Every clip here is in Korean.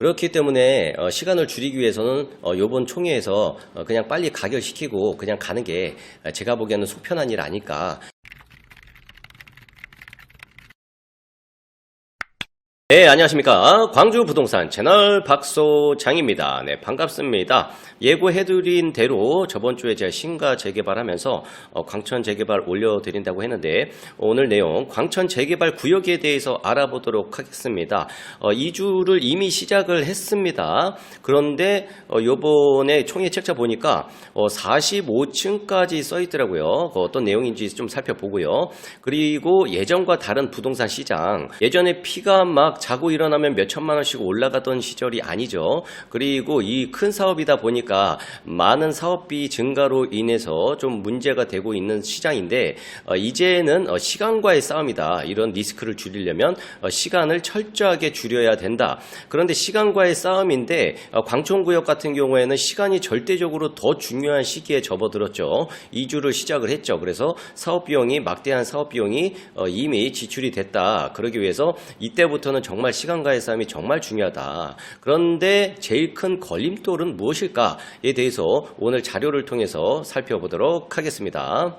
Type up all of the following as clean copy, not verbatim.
그렇기 때문에 시간을 줄이기 위해서는 요번 총회에서 그냥 빨리 가결시키고 그냥 가는 게 제가 보기에는 속 편한 일 아닐까. 네, 안녕하십니까. 광주 부동산 채널 박소장입니다. 네, 반갑습니다. 예고해드린 대로 저번 주에 제가 신가 재개발하면서 광천 재개발 올려드린다고 했는데 오늘 내용 광천 재개발 구역에 대해서 알아보도록 하겠습니다. 2주를 이미 시작을 했습니다. 그런데 요번에 총회 책자 보니까 45층까지 써 있더라고요. 어떤 내용인지 좀 살펴보고요. 그리고 예전과 다른 부동산 시장, 예전에 피가 막 자고 일어나면 몇 천만 원씩 올라가던 시절이 아니죠. 그리고 이 큰 사업이다 보니까 많은 사업비 증가로 인해서 좀 문제가 되고 있는 시장인데 이제는 시간과의 싸움이다. 이런 리스크를 줄이려면 시간을 철저하게 줄여야 된다. 그런데 시간과의 싸움인데 광천구역 같은 경우에는 시간이 절대적으로 더 중요한 시기에 접어들었죠. 2주를 시작을 했죠. 그래서 사업비용이 막대한 사업비용이 이미 지출이 됐다. 그러기 위해서 이때부터는 정말 시간과의 싸움이 정말 중요하다. 그런데 제일 큰 걸림돌은 무엇일까에 대해서 오늘 자료를 통해서 살펴보도록 하겠습니다.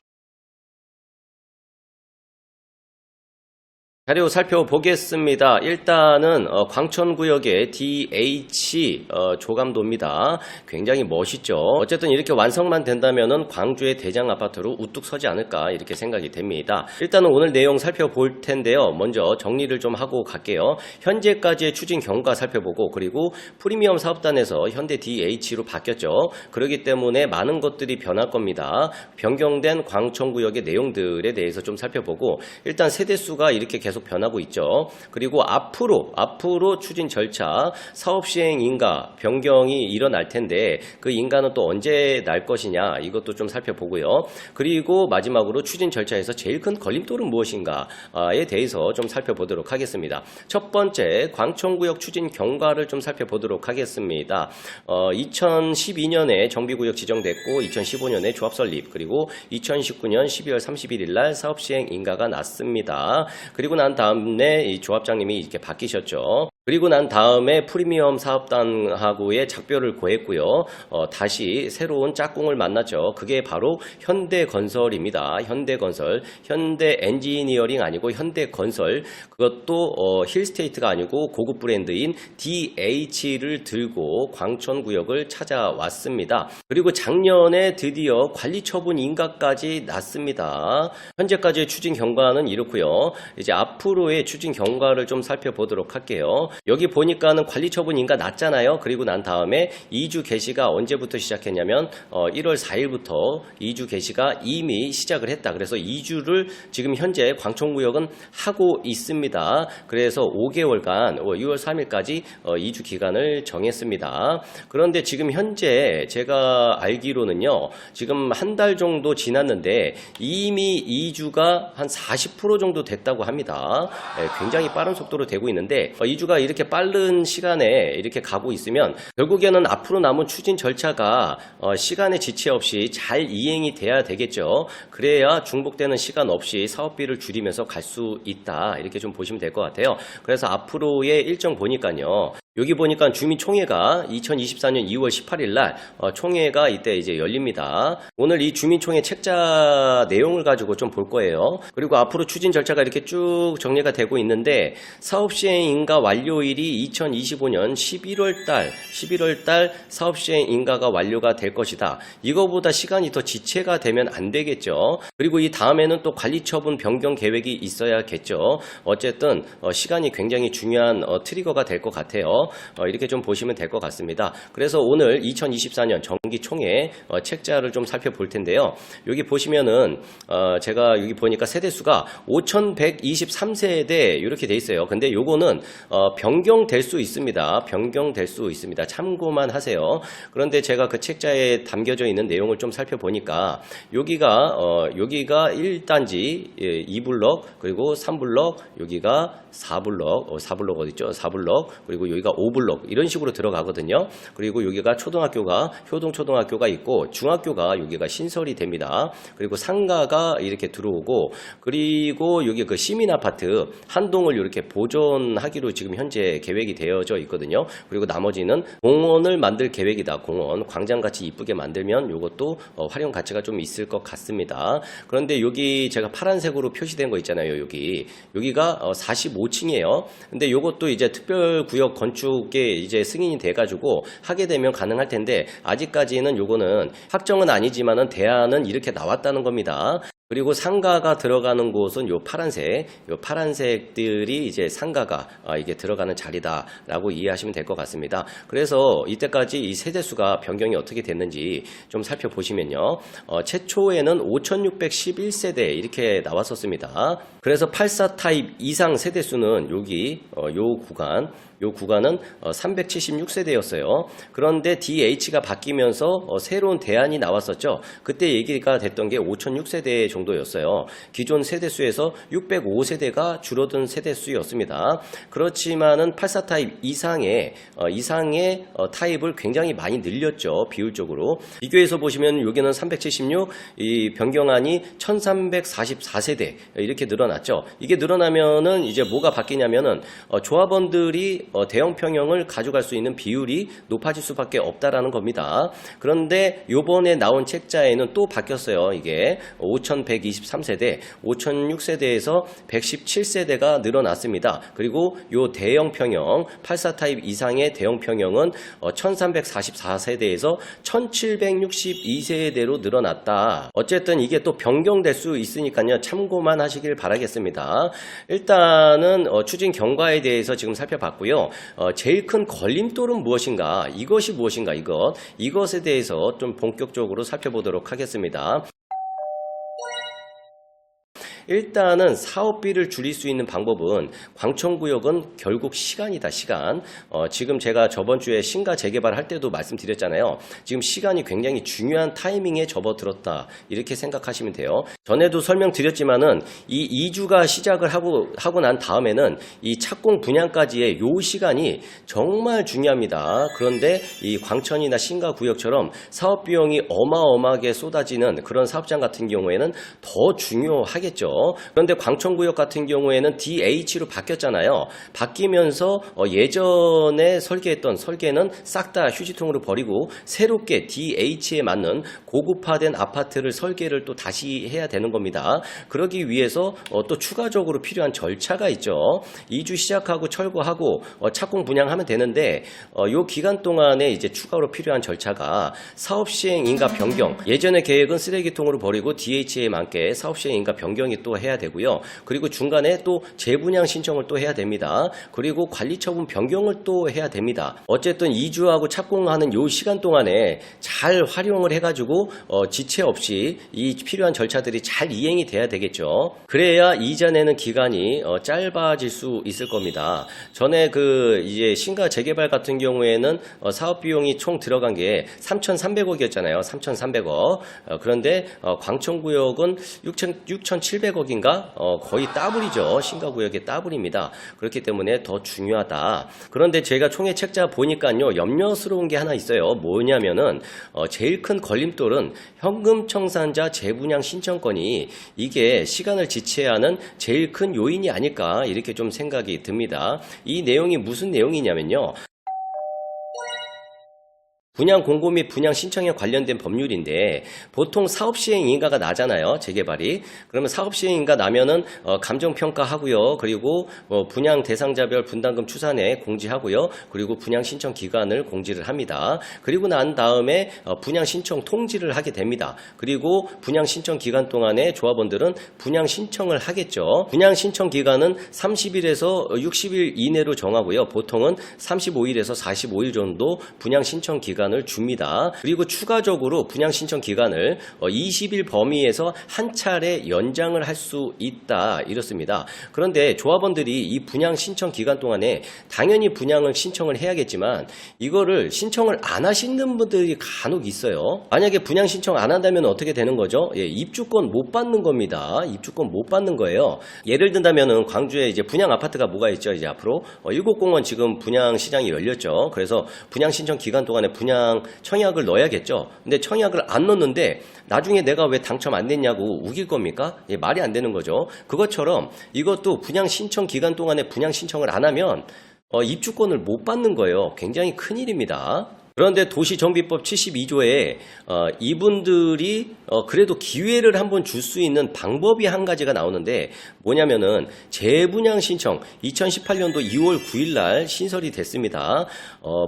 자료 살펴보겠습니다. 일단은 광천구역의 DH 조감도입니다. 굉장히 멋있죠. 어쨌든 이렇게 완성만 된다면은 광주의 대장 아파트로 우뚝 서지 않을까 이렇게 생각이 됩니다. 일단은 오늘 내용 살펴볼 텐데요. 먼저 정리를 좀 하고 갈게요. 현재까지의 추진 경과 살펴보고 그리고 프리미엄 사업단에서 현대 DH로 바뀌었죠. 그렇기 때문에 많은 것들이 변할 겁니다. 변경된 광천구역의 내용들에 대해서 좀 살펴보고 일단 세대수가 이렇게 계속 변하고 있죠. 그리고 앞으로 추진 절차, 사업 시행 인가 변경이 일어날 텐데 그 인가는 또 언제 날 것이냐 이것도 좀 살펴보고요. 그리고 마지막으로 추진 절차에서 제일 큰 걸림돌은 무엇인가에 대해서 좀 살펴보도록 하겠습니다. 첫 번째 광천구역 추진 경과를 좀 살펴보도록 하겠습니다. 2012년에 정비구역 지정됐고 2015년에 조합 설립 그리고 2019년 12월 31일 날 사업 시행 인가가 났습니다. 그리고 난 다음에 이 조합장님이 이렇게 바뀌셨죠. 그리고 난 다음에 프리미엄 사업단하고의 작별을 고했고요. 다시 새로운 짝꿍을 만났죠. 그게 바로 현대건설입니다. 현대건설, 현대엔지니어링 아니고 현대건설. 그것도 힐스테이트가 아니고 고급 브랜드인 DH를 들고 광천구역을 찾아왔습니다. 그리고 작년에 드디어 관리처분 인가까지 났습니다. 현재까지의 추진 경과는 이렇고요. 이제 앞으로의 추진 경과를 좀 살펴보도록 할게요. 여기 보니까는 관리처분 인가 났잖아요. 그리고 난 다음에 2주 개시가 언제부터 시작했냐면 1월 4일부터 2주 개시가 이미 시작을 했다. 그래서 2주를 지금 현재 광천구역은 하고 있습니다. 그래서 5개월간 6월 3일까지 2주 기간을 정했습니다. 그런데 지금 현재 제가 알기로는요. 지금 한 달 정도 지났는데 이미 2주가 한 40% 정도 됐다고 합니다. 굉장히 빠른 속도로 되고 있는데 2주가 이렇게 빠른 시간에 이렇게 가고 있으면 결국에는 앞으로 남은 추진 절차가 시간의 지체 없이 잘 이행이 돼야 되겠죠. 그래야 중복되는 시간 없이 사업비를 줄이면서 갈 수 있다. 이렇게 좀 보시면 될 것 같아요. 그래서 앞으로의 일정 보니까요. 여기 보니까 주민총회가 2024년 2월 18일 날 총회가 이때 이제 열립니다. 오늘 이 주민총회 책자 내용을 가지고 좀 볼 거예요. 그리고 앞으로 추진 절차가 이렇게 쭉 정리가 되고 있는데 사업 시행 인가 완료일이 2025년 11월 달 사업 시행 인가가 완료가 될 것이다. 이거보다 시간이 더 지체가 되면 안 되겠죠. 그리고 이 다음에는 또 관리처분 변경 계획이 있어야겠죠. 어쨌든 시간이 굉장히 중요한 트리거가 될 것 같아요. 이렇게 좀 보시면 될 것 같습니다. 그래서 오늘 2024년 정기총회 책자를 좀 살펴볼 텐데요. 여기 보시면은 제가 여기 보니까 세대수가 5123세대 이렇게 돼 있어요. 근데 요거는 변경될 수 있습니다. 변경될 수 있습니다. 참고만 하세요. 그런데 제가 그 책자에 담겨져 있는 내용을 좀 살펴보니까 여기가 1단지 2블럭 그리고 3블럭 여기가 4블럭 4블럭 어디 있죠? 4블럭 그리고 여기가 5블록 이런 식으로 들어가거든요. 그리고 여기가 초등학교가 효동초등학교가 있고 중학교가 여기가 신설이 됩니다. 그리고 상가가 이렇게 들어오고 그리고 여기 그 시민아파트 한 동을 이렇게 보존하기로 지금 현재 계획이 되어져 있거든요. 그리고 나머지는 공원을 만들 계획이다. 공원 광장같이 이쁘게 만들면 이것도 활용 가치가 좀 있을 것 같습니다. 그런데 여기 제가 파란색으로 표시된 거 있잖아요. 여기가 45층이에요. 근데 이것도 이제 특별구역 건축에 이제 승인이 돼가지고 하게 되면 가능할 텐데 아직까지는 요거는 확정은 아니지만은 대안은 이렇게 나왔다는 겁니다. 그리고 상가가 들어가는 곳은 요 파란색들이 이제 상가가 이게 들어가는 자리다라고 이해하시면 될 것 같습니다. 그래서 이때까지 이 세대수가 변경이 어떻게 됐는지 좀 살펴보시면요. 최초에는 5611세대 이렇게 나왔었습니다. 그래서 84 타입 이상 세대수는 여기 요 구간은 376세대였어요. 그런데 DH가 바뀌면서 새로운 대안이 나왔었죠. 그때 얘기가 됐던 게 5006세대 정도였어요. 기존 세대수에서 605세대가 줄어든 세대수였습니다. 그렇지만은 84 타입 이상의 타입을 굉장히 많이 늘렸죠. 비율적으로. 비교해서 보시면 여기는 376, 이 변경안이 1344세대 이렇게 늘어났죠. 이게 늘어나면은 이제 뭐가 바뀌냐면은 조합원들이 대형 평형을 가져갈 수 있는 비율이 높아질 수밖에 없다라는 겁니다. 그런데 요번에 나온 책자에는 또 바뀌었어요. 이게 5123세대, 5006세대에서 117세대가 늘어났습니다. 그리고 요 대형 평형, 84 타입 이상의 대형 평형은 1344세대에서 1762세대로 늘어났다. 어쨌든 이게 또 변경될 수 있으니까요. 참고만 하시길 바라겠습니다. 일단은 추진 경과에 대해서 지금 살펴봤고요. 제일 큰 걸림돌은 무엇인가? 이것이 무엇인가? 이것에 대해서 좀 본격적으로 살펴보도록 하겠습니다. 일단은 사업비를 줄일 수 있는 방법은 광천구역은 결국 시간이다. 시간. 지금 제가 저번 주에 신가 재개발할 때도 말씀드렸잖아요. 지금 시간이 굉장히 중요한 타이밍에 접어들었다. 이렇게 생각하시면 돼요. 전에도 설명드렸지만은 이 2주가 시작을 하고 난 다음에는 이 착공 분양까지의 요 시간이 정말 중요합니다. 그런데 이 광천이나 신가 구역처럼 사업 비용이 어마어마하게 쏟아지는 그런 사업장 같은 경우에는 더 중요하겠죠. 그런데 광천구역 같은 경우에는 DH로 바뀌었잖아요. 바뀌면서 예전에 설계했던 설계는 싹 다 휴지통으로 버리고 새롭게 DH에 맞는 고급화된 아파트를 설계를 또 다시 해야 되는 겁니다. 그러기 위해서 또 추가적으로 필요한 절차가 있죠. 2주 시작하고 철거하고 착공 분양하면 되는데 요 기간 동안에 이제 추가로 필요한 절차가 사업시행 인가 변경. 예전의 계획은 쓰레기통으로 버리고 DH에 맞게 사업시행 인가 변경이 또 해야 되고요. 그리고 중간에 또 재분양 신청을 또 해야 됩니다. 그리고 관리처분 변경을 또 해야 됩니다. 어쨌든 2주하고 착공하는 요 시간 동안에 잘 활용을 해가지고 지체 없이 이 필요한 절차들이 잘 이행이 돼야 되겠죠. 그래야 이전에는 기간이 짧아질 수 있을 겁니다. 전에 이제 신가 재개발 같은 경우에는 사업 비용이 총 들어간 게 3,300억이었잖아요. 3,300억. 그런데 광천구역은 6,700억인가? 거의 더블이죠. 신가구역의 더블입니다. 그렇기 때문에 더 중요하다. 그런데 제가 총회 책자 보니까요. 염려스러운 게 하나 있어요. 뭐냐면은 제일 큰 걸림돌은 현금 청산자 재분양 신청권이 이게 시간을 지체하는 제일 큰 요인이 아닐까 이렇게 좀 생각이 듭니다. 이 내용이 무슨 내용이냐면요. 분양 공고 및 분양 신청에 관련된 법률인데 보통 사업시행인가가 나잖아요. 재개발이. 그러면 사업시행인가 나면은 감정평가하고요. 그리고 분양 대상자별 분담금 추산에 공지하고요. 그리고 분양 신청 기간을 공지를 합니다. 그리고 난 다음에 분양 신청 통지를 하게 됩니다. 그리고 분양 신청 기간 동안에 조합원들은 분양 신청을 하겠죠. 분양 신청 기간은 30일에서 60일 이내로 정하고요. 보통은 35일에서 45일 정도 분양 신청 기간 기간을 줍니다. 그리고 추가적으로 분양 신청 기간을 20일 범위에서 한 차례 연장을 할 수 있다 이렇습니다. 그런데 조합원들이 이 분양 신청 기간 동안에 당연히 분양을 신청을 해야겠지만 이거를 신청을 안 하시는 분들이 간혹 있어요. 만약에 분양 신청 안 한다면 어떻게 되는 거죠? 예, 입주권 못 받는 겁니다. 입주권 못 받는 거예요. 예를 든다면은 광주에 이제 분양 아파트가 뭐가 있죠? 이제 앞으로 190원 지금 분양 시장이 열렸죠. 그래서 분양 신청 기간 동안에 분양 청약을 넣어야겠죠. 근데 청약을 안 넣는데 나중에 내가 왜 당첨 안 됐냐고 우길 겁니까? 예, 말이 안 되는 거죠. 그것처럼 이것도 분양 신청 기간 동안에 분양 신청을 안 하면 입주권을 못 받는 거예요. 굉장히 큰일입니다. 그런데 도시정비법 72조에 이분들이 그래도 기회를 한번 줄 수 있는 방법이 한 가지가 나오는데 뭐냐면은 재분양 신청 2018년도 2월 9일 날 신설이 됐습니다.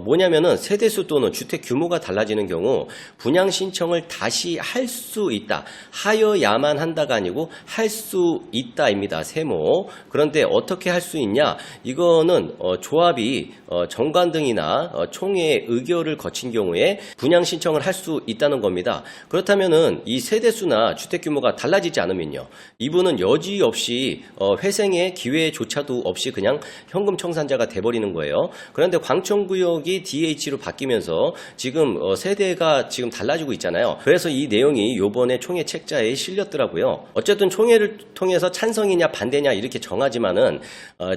뭐냐면은 세대수 또는 주택 규모가 달라지는 경우 분양 신청을 다시 할 수 있다. 하여야만 한다가 아니고 할 수 있다입니다. 세모. 그런데 어떻게 할 수 있냐? 이거는 조합이 정관 등이나 총회의 의결을 거친 경우에 분양 신청을 할 수 있다는 겁니다. 그렇다면은 이 세대수나 주택 규모가 달라지지 않으면요. 이분은 여지없이 회생의 기회조차도 없이 그냥 현금 청산자가 돼버리는 거예요. 그런데 광천구역이 DH로 바뀌면서 지금 세대가 지금 달라지고 있잖아요. 그래서 이 내용이 요번에 총회 책자에 실렸더라고요. 어쨌든 총회를 통해서 찬성이냐 반대냐 이렇게 정하지만은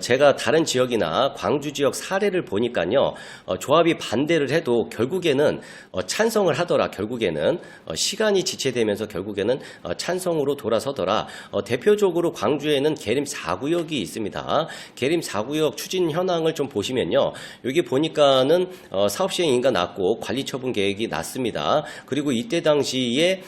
제가 다른 지역이나 광주 지역 사례를 보니까요. 조합이 반대를 해도 결국에는 찬성을 하더라. 결국에는 시간이 지체되면서 결국에는 찬성으로 돌아서더라. 대표적으로 광주에는 계림 4구역이 있습니다. 계림 4구역 추진 현황을 좀 보시면요. 여기 보니까는 사업 시행 인가 났고 관리 처분 계획이 났습니다. 그리고 이때 당시에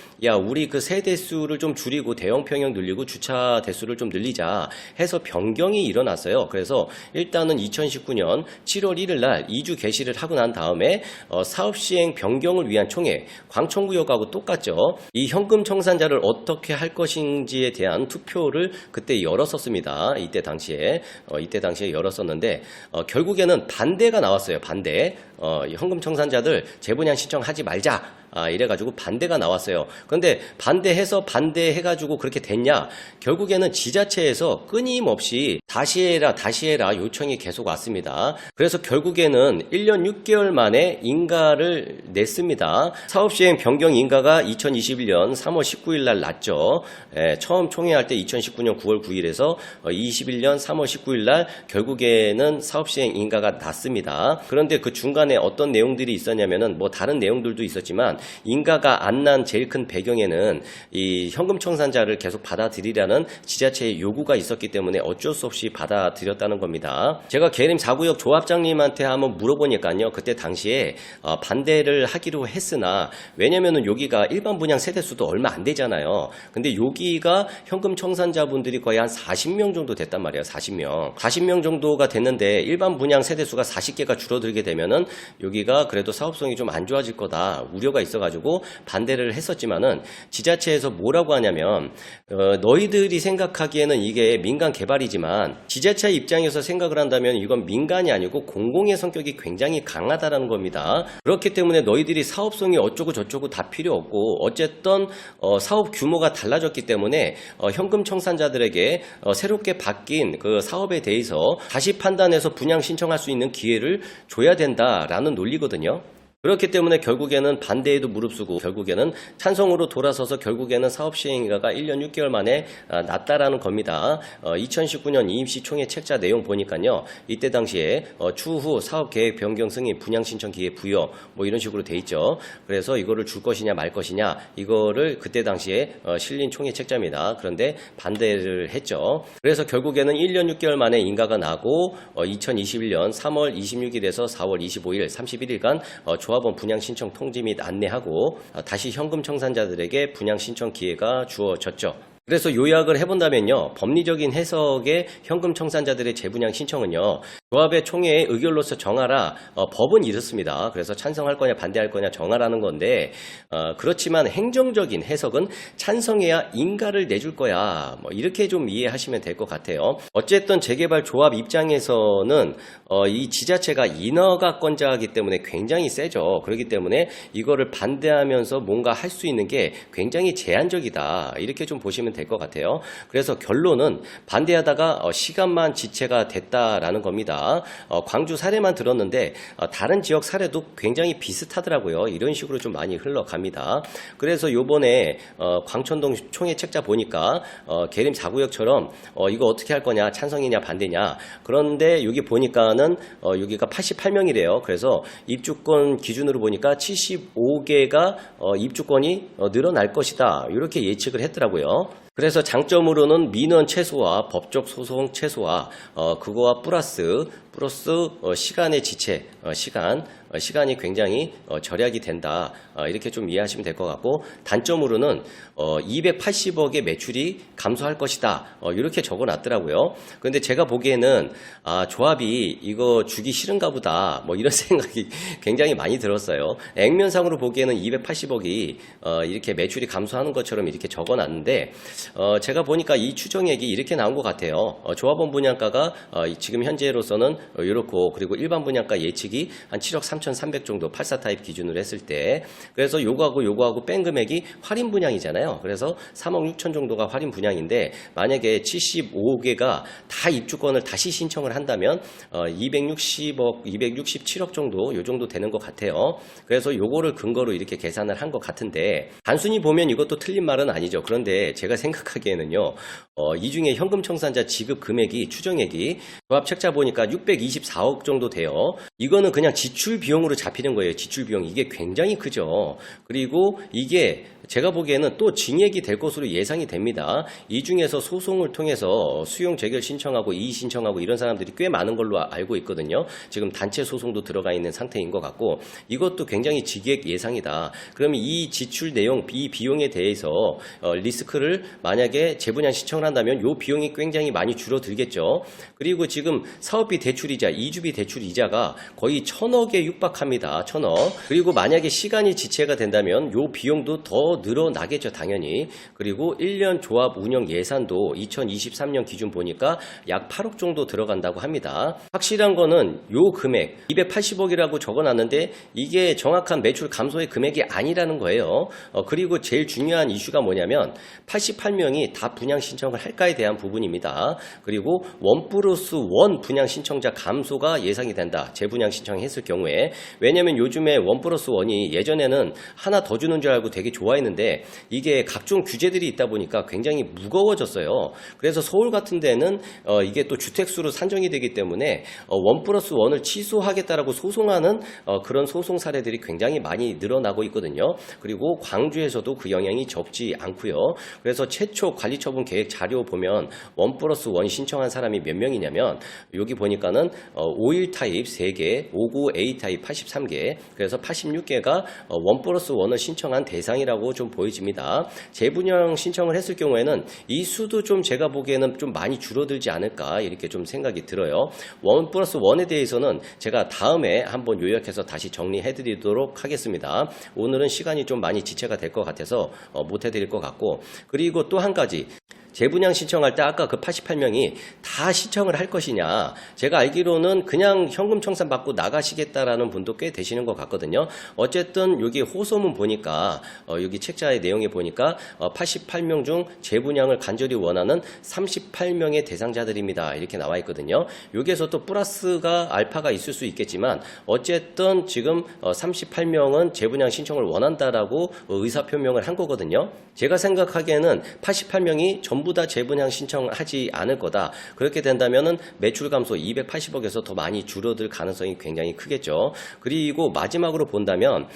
우리 그 세대 수를 좀 줄이고 대형 평형 늘리고 주차 대수를 좀 늘리자 해서 변경이 일어났어요. 그래서 일단은 2019년 7월 1일 날 2주 개시를 하고 난 다음에 사업 시행 변경을 위한 총회, 광천구역하고 똑같죠. 이 현금 청산자를 어떻게 할 것인지에 대한 투표를 그때 열었었습니다. 이때 당시에 열었었는데 결국에는 반대가 나왔어요. 반대. 현금 청산자들 재분양 신청하지 말자. 이래가지고 반대가 나왔어요. 그런데 반대해가지고 그렇게 됐냐? 결국에는 지자체에서 끊임없이 다시 해라 요청이 계속 왔습니다. 그래서 결국에는 1년 6개월 만에 인가를 냈습니다. 사업시행 변경 인가가 2021년 3월 19일 날 났죠. 처음 총회할 때 2019년 9월 9일에서 21년 3월 19일 날 결국에는 사업시행 인가가 났습니다. 그런데 그 중간에 어떤 내용들이 있었냐면은 뭐 다른 내용들도 있었지만 인가가 안 난 제일 큰 배경에는 이 현금 청산자를 계속 받아들이라는 지자체의 요구가 있었기 때문에 어쩔 수 없이 받아들였다는 겁니다. 제가 계림 4구역 조합장님한테 한번 물어보니까요. 그때 당시에 반대를 하기로 했으나 왜냐면은 여기가 일반 분양 세대수도 얼마 안 되잖아요. 근데 여기가 현금 청산자분들이 거의 한 40명 정도 됐단 말이에요. 40명 정도가 됐는데 일반 분양 세대수가 40개가 줄어들게 되면은 여기가 그래도 사업성이 좀 안 좋아질 거다 우려가 있어가지고 반대를 했었지만은 지자체에서 뭐라고 하냐면 너희들이 생각하기에는 이게 민간 개발이지만 지자체 입장에서 생각을 한다면 이건 민간이 아니고 공공의 성격이 굉장히 강하다라는 겁니다. 그렇기 때문에 너희들이 사업성이 어쩌고 저쩌고 다 필요 없고 어쨌든 사업 규모가 달라졌기 때문에 현금 청산자들에게 새롭게 바뀐 그 사업에 대해서 다시 판단해서 분양 신청할 수 있는 기회를 줘야 된다라는 논리거든요. 그렇기 때문에 결국에는 반대에도 무릅쓰고 결국에는 찬성으로 돌아서서 결국에는 사업 시행인가가 1년 6개월 만에 났다라는 겁니다. 2019년 이임시 총회 책자 내용 보니까요. 이때 당시에 추후 사업 계획 변경 승인 분양 신청 기회 부여 뭐 이런 식으로 돼 있죠. 그래서 이거를 줄 것이냐 말 것이냐 이거를 그때 당시에 실린 총회 책자입니다. 그런데 반대를 했죠. 그래서 결국에는 1년 6개월 만에 인가가 나고 2021년 3월 26일에서 4월 25일 31일간 조합원 분양 신청 통지 및 안내하고 다시 현금 청산자들에게 분양 신청 기회가 주어졌죠. 그래서 요약을 해본다면요. 법리적인 해석의 현금 청산자들의 재분양 신청은요. 조합의 총회의 의결로서 정하라. 법은 이렇습니다. 그래서 찬성할 거냐 반대할 거냐 정하라는 건데 그렇지만 행정적인 해석은 찬성해야 인가를 내줄 거야. 뭐 이렇게 좀 이해하시면 될 것 같아요. 어쨌든 재개발 조합 입장에서는 이 지자체가 인허가권자이기 때문에 굉장히 세죠. 그렇기 때문에 이거를 반대하면서 뭔가 할 수 있는 게 굉장히 제한적이다. 이렇게 좀 보시면 될 것 같아요. 그래서 결론은 반대하다가 시간만 지체가 됐다라는 겁니다. 광주 사례만 들었는데 다른 지역 사례도 굉장히 비슷하더라고요. 이런 식으로 좀 많이 흘러갑니다. 그래서 요번에 광천동 총회 책자 보니까 계림 4구역처럼 이거 어떻게 할 거냐, 찬성이냐 반대냐. 그런데 여기 보니까는 여기가 88명이래요. 그래서 입주권 기준으로 보니까 75개가 입주권이 늘어날 것이다. 이렇게 예측을 했더라고요. 그래서 장점으로는 민원 최소화, 법적 소송 최소화, 그거와 플러스 시간의 지체, 시간이 굉장히 절약이 된다. 이렇게 좀 이해하시면 될 것 같고, 단점으로는 280억의 매출이 감소할 것이다. 이렇게 적어놨더라고요. 그런데 제가 보기에는 조합이 이거 주기 싫은가 보다. 뭐 이런 생각이 굉장히 많이 들었어요. 액면상으로 보기에는 280억이 이렇게 매출이 감소하는 것처럼 이렇게 적어놨는데 제가 보니까 이 추정액이 이렇게 나온 것 같아요. 조합원 분양가가 지금 현재로서는 이렇고, 그리고 일반 분양가 예측이 한 7억 3,300 정도 84 타입 기준으로 했을 때, 그래서 요거하고 뺀 금액이 할인 분양이잖아요. 그래서 3억 6천 정도가 할인 분양인데, 만약에 75개가 다 입주권을 다시 신청을 한다면 260억, 267억 정도, 요 정도 되는 것 같아요. 그래서 요거를 근거로 이렇게 계산을 한 것 같은데, 단순히 보면 이것도 틀린 말은 아니죠. 그런데 제가 생각하기에는요, 이 중에 현금 청산자 지급 금액이, 추정액이 조합 책자 보니까 624억 정도 돼요. 이거는 그냥 지출 비용으로 잡히는 거예요. 지출 비용. 이게 굉장히 크죠. 그리고 이게 제가 보기에는 또 증액이 될 것으로 예상이 됩니다. 이 중에서 소송을 통해서 수용 재결 신청하고 이의 신청하고 이런 사람들이 꽤 많은 걸로 알고 있거든요. 지금 단체 소송도 들어가 있는 상태인 것 같고, 이것도 굉장히 증액 예상이다. 그러면 이 지출 내용, 이 비용에 대해서 리스크를 만약에 재분양 신청을 한다면 이 비용이 굉장히 많이 줄어들겠죠. 그리고 지금 사업비 대출이자, 이주비 대출이자가 거의 1,000억에 육박합니다. 1,000억. 그리고 만약에 시간이 지체가 된다면 이 비용도 더 늘어나겠죠, 당연히. 그리고 1년 조합 운영 예산도 2023년 기준 보니까 약 8억 정도 들어간다고 합니다. 확실한 거는 요 금액 280억이라고 적어놨는데 이게 정확한 매출 감소의 금액이 아니라는 거예요. 그리고 제일 중요한 이슈가 뭐냐면 88명이 다 분양 신청을 할까에 대한 부분입니다. 그리고 1+1 분양 신청자 감소가 예상이 된다. 재분양 신청했을 경우에. 왜냐면 요즘에 1+1이 예전에는 하나 더 주는 줄 알고 되게 좋아했는데 이게 각종 규제들이 있다 보니까 굉장히 무거워졌어요. 그래서 서울 같은 데는 이게 또 주택수로 산정이 되기 때문에 1+1을 취소하겠다라고 소송하는 그런 소송 사례들이 굉장히 많이 늘어나고 있거든요. 그리고 광주에서도 그 영향이 적지 않고요. 그래서 최초 관리처분 계획 자료 보면 1+1 신청한 사람이 몇 명이냐면 여기 보니까는 51 타입 3개, 59A 타입 83개, 그래서 86개가 1+1을 신청한 대상이라고 좀 보여집니다. 재분양 신청을 했을 경우에는 이 수도 좀 제가 보기에는 좀 많이 줄어들지 않을까 이렇게 좀 생각이 들어요. 1+1에 대해서는 제가 다음에 한번 요약해서 다시 정리해 드리도록 하겠습니다. 오늘은 시간이 좀 많이 지체가 될 것 같아서 못 해드릴 것 같고, 그리고 또 한 가지, 재분양 신청할 때 아까 그 88명이 다 신청을 할 것이냐, 제가 알기로는 그냥 현금 청산 받고 나가시겠다라는 분도 꽤 되시는 것 같거든요. 어쨌든 여기 호소문 보니까 여기 책자의 내용에 보니까 88명 중 재분양을 간절히 원하는 38명의 대상자들입니다. 이렇게 나와 있거든요. 여기에서 또 플러스가 알파가 있을 수 있겠지만 어쨌든 지금 38명은 재분양 신청을 원한다라고 의사표명을 한 거거든요. 제가 생각하기에는 88명이 전부 다 재분양 신청하지 않을 거다. 그렇게 된다면은 매출 감소 280억에서 더 많이 줄어들 가능성이 굉장히 크겠죠. 그리고 마지막으로 본다면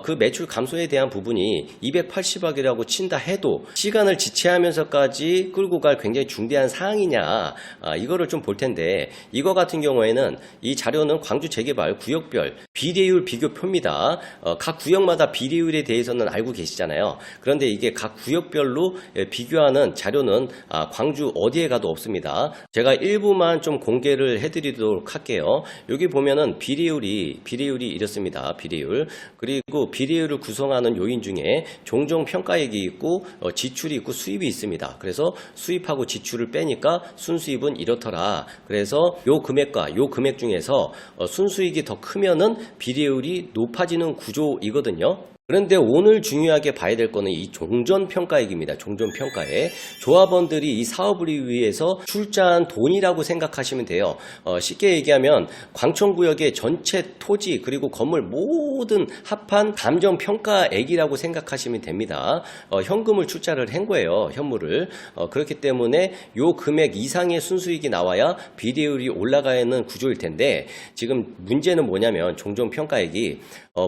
그 매출 감소에 대한 부분이 280억이라고 친다 해도 시간을 지체하면서까지 끌고 갈 굉장히 중대한 사항이냐, 이거를 좀 볼 텐데, 이거 같은 경우에는 이 자료는 광주 재개발 구역별 비례율 비교표입니다. 각 구역마다 비례율에 대해서는 알고 계시잖아요. 그런데 이게 각 구역별로 비교하는 자료는 비리율은 광주 어디에 가도 없습니다. 제가 일부만 좀 공개를 해드리도록 할게요. 여기 보면은 비리율이 이렇습니다. 비리율. 그리고 비리율을 구성하는 요인 중에 종종 평가액이 있고 지출이 있고 수입이 있습니다. 그래서 수입하고 지출을 빼니까 순수입은 이렇더라. 그래서 요 금액과 요 금액 중에서 순수익이 더 크면은 비리율이 높아지는 구조이거든요. 그런데 오늘 중요하게 봐야 될 거는 이 종전평가액입니다. 종전평가액. 조합원들이 이 사업을 위해서 출자한 돈이라고 생각하시면 돼요. 쉽게 얘기하면 광천구역의 전체 토지 그리고 건물 모든 합한 감정평가액이라고 생각하시면 됩니다. 현금을 출자를 한 거예요. 현물을. 그렇기 때문에 요 금액 이상의 순수익이 나와야 비리율이 올라가는 구조일 텐데 지금 문제는 뭐냐면 종전평가액이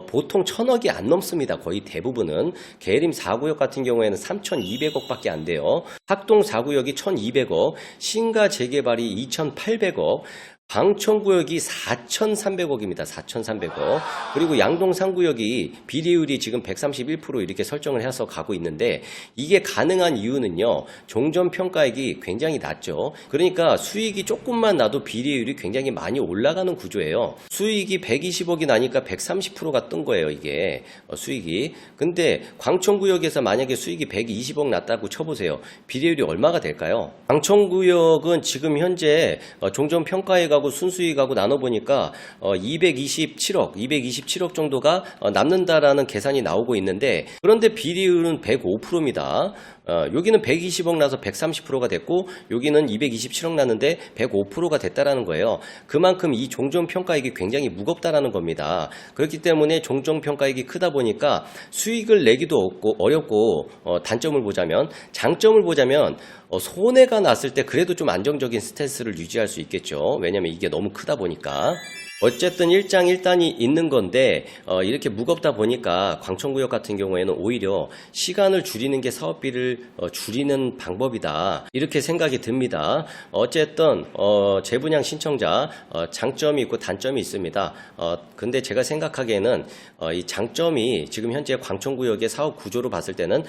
보통 1,000억이 안 넘습니다. 거의 대부분은. 계림 4구역 같은 경우에는 3,200억 밖에 안 돼요. 학동 4구역이 1,200억, 신가 재개발이 2,800억, 광천구역이 4,300억입니다. 4,300억. 그리고 양동 3구역이 비리율이 지금 131% 이렇게 설정을 해서 가고 있는데 이게 가능한 이유는요. 종전평가액이 굉장히 낮죠. 그러니까 수익이 조금만 나도 비리율이 굉장히 많이 올라가는 구조예요. 수익이 120억이 나니까 130%가 뜬 거예요. 이게 수익이. 근데 광천구역에서 만약에 수익이 120억 났다고 쳐보세요. 비리율이 얼마가 될까요? 광천구역은 지금 현재 종전평가액 하고 순수익하고 나눠보니까 227억 정도가 남는다라는 계산이 나오고 있는데 그런데 비리율은 105%입니다. 여기는 120억 나서 130%가 됐고 여기는 227억 났는데 105%가 됐다라는 거예요. 그만큼 이 종전평가액이 굉장히 무겁다라는 겁니다. 그렇기 때문에 종전평가액이 크다 보니까 수익을 내기도 어렵고 단점을 보자면 장점을 보자면 손해가 났을 때 그래도 좀 안정적인 스탠스를 유지할 수 있겠죠. 왜냐면 이게 너무 크다 보니까. 어쨌든 일장일단이 있는 건데 이렇게 무겁다 보니까 광천구역 같은 경우에는 오히려 시간을 줄이는 게 사업비를 줄이는 방법이다 이렇게 생각이 듭니다. 어쨌든 재분양 신청자 장점이 있고 단점이 있습니다. 근데 제가 생각하기에는 이 장점이 지금 현재 광천구역의 사업 구조로 봤을 때는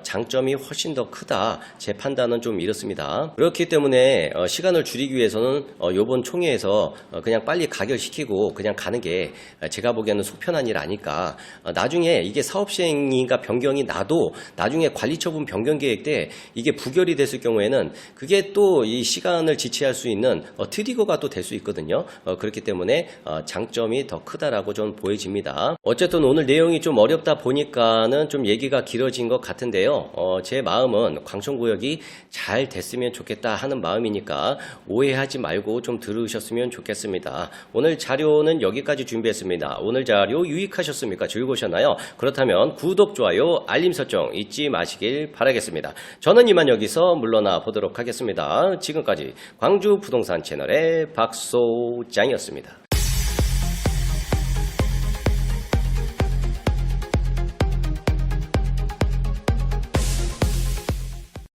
장점이 훨씬 더 크다. 제 판단은 좀 이렇습니다. 그렇기 때문에 시간을 줄이기 위해서는 이번 총회에서 그냥 빨리 가결시키고 그냥 가는 게 제가 보기에는 속편한 일 아닐까. 나중에 이게 사업 시행인가 변경이 나도 나중에 관리처분 변경 계획 때 이게 부결이 됐을 경우에는 그게 또 이 시간을 지체할 수 있는 트리거가 또 될 수 있거든요. 그렇기 때문에 장점이 더 크다라고 좀 보여집니다. 어쨌든 오늘 내용이 좀 어렵다 보니까는 좀 얘기가 길어진 것 같은데요. 제 마음은 광천구역이 잘 됐으면 좋겠다 하는 마음이니까 오해하지 말고 좀 들으셨으면 좋겠습니다. 오늘 자료는 여기까지 준비했습니다. 오늘 자료 유익하셨습니까? 즐거우셨나요? 그렇다면 구독, 좋아요, 알림 설정 잊지 마시길 바라겠습니다. 저는 이만 여기서 물러나 보도록 하겠습니다. 지금까지 광주 부동산 채널의 박소장이었습니다.